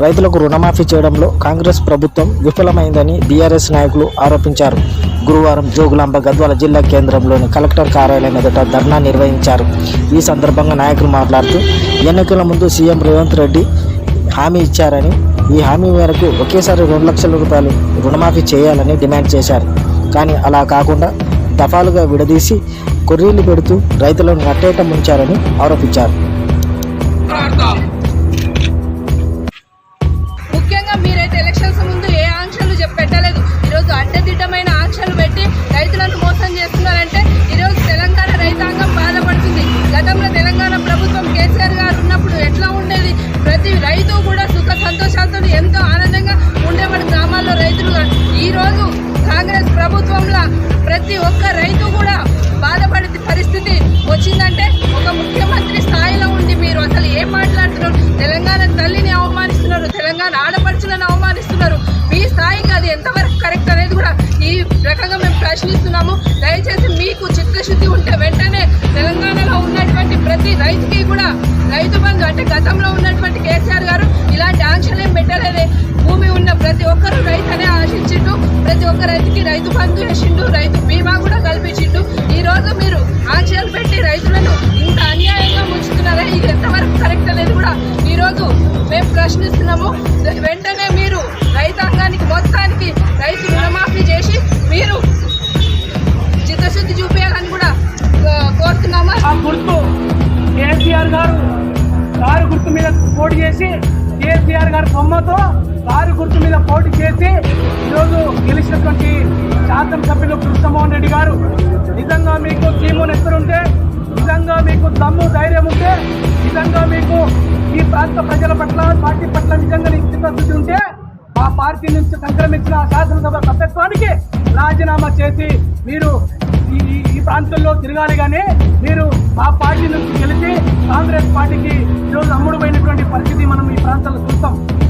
రైతులకు రుణమాఫీ చేయడంలో కాంగ్రెస్ ప్రభుత్వం విఫలమైందని బీఆర్ఎస్ నాయకులు ఆరోపించారు. గురువారం జోగులాంబ గద్వాల జిల్లా కేంద్రంలోని కలెక్టర్ కార్యాలయం ఎదుట ధర్నా నిర్వహించారు. ఈ సందర్భంగా నాయకులు మాట్లాడుతూ ఎన్నికల ముందు సీఎం రేవంత్ రెడ్డి హామీ ఇచ్చారని, ఈ హామీ మేరకు ఒకేసారి 2 లక్షల రూపాయలు రుణమాఫీ చేయాలని డిమాండ్ చేశారు. కానీ అలా కాకుండా దఫాలుగా విడదీసి కొర్రీలు పెడుతూ రైతులను నట్టేట ముంచారని ఆరోపించారు. ముఖ్యంగా మీరైతే ఎలక్షన్స్ ముందు ఏ ఆంక్షలు పెట్టలేదు. ఈరోజు అడ్డదిడ్డమైన ఆంక్షలు పెట్టి రైతులను మోసం చేస్తున్నారంటే ఈరోజు తెలంగాణ రైతాంగం బాధపడుతుంది. గతంలో తెలంగాణ ప్రభుత్వం కేసీఆర్ గారు ఉన్నప్పుడు ఎట్లా ఉండేది? ప్రతి రైతు కూడా సుఖ సంతోషాలతో ఎంతో ఆనందంగా ఉండేవాడు గ్రామాల్లో రైతులు. ఈరోజు కాంగ్రెస్ ప్రభుత్వంలో ప్రతి ఒక్క రైతు కూడా బాధపడే పరిస్థితి వచ్చిందంటే ఒక ముఖ్యమంత్రి స్థాయిలో ఉండి మీరు అసలు ఏం మాట్లాడుతున్నారు? తెలంగాణ తల్లిని అవమానిస్తున్నారు, తెలంగాణ ఆడపడుచులను అవమానిస్తున్నారు. మీ స్థాయికి అది ఎంతవరకు కరెక్ట్ అనేది కూడా ఈ రకంగా మేము ప్రశ్నిస్తున్నాము. దయచేసి మీకు చిత్తశుద్ధి ఉంటే వెంటనే తెలంగాణలో ఉన్నటువంటి ప్రతి రైతుకి కూడా రైతు బంధు అంటే గతంలో ఉన్నటువంటి కేసీఆర్ గారు ఇలాంటి ఆంక్షలు ఏం పెట్టలేదే. భూమి ఉన్న ప్రతి ఒక్కరు రైతు అనే ఆశించిండు, ప్రతి ఒక్క రైతుకి రైతు బంధు వేసిండు, రైతు బీమా కూడా కల్పించిండు. ఈ రోజు మీరు ఆంక్షలు పెట్టి రైతులను ఇంత అన్యాయంగా ముంచుతున్నారా? ఇది ఎంతవరకు కరెక్ట్ అనేది కూడా ఈ రోజు మేము ప్రశ్నిస్తున్నాము. వెంటనే మీరు రైతాంగానికి మొత్తానికి రైతు రుణమాఫీ చేసి మీరు చిత్తశుద్ధి చూపించాలని కూడా కోరుతున్నాము. ఆ గుర్తు కేసీఆర్ గారు కారు గుర్తు మీద పోటీ చేసి కేసీఆర్ గారి బొమ్మతో కారు గుర్తు మీద పోటీ చేసి ఈరోజు గెలిచినటువంటి శాసనసభ్యులు కృష్ణమోహన్ రెడ్డి గారు, నిజంగా మీకు టీమును ఎక్కడుంటే, నిజంగా మీకు దమ్ము ధైర్యం ఉంటే, నిజంగా మీకు ఈ ప్రాంత ప్రజల పట్ల పార్టీ పట్ల నిజంగా చిత్తశుద్ధి ఉంటే ఆ పార్టీ నుంచి సంక్రమించిన శాసనసభ సభ్యత్వానికి రాజీనామా చేసి మీరు ఈ ప్రాంతంలో తిరగాలి. కానీ మీరు ఆ పార్టీ నుంచి గెలిచి కాంగ్రెస్ పార్టీకి ఈరోజు అమ్ముడుపోయినటువంటి పరిస్థితి మనం ఈ ప్రాంతంలో చూస్తాం.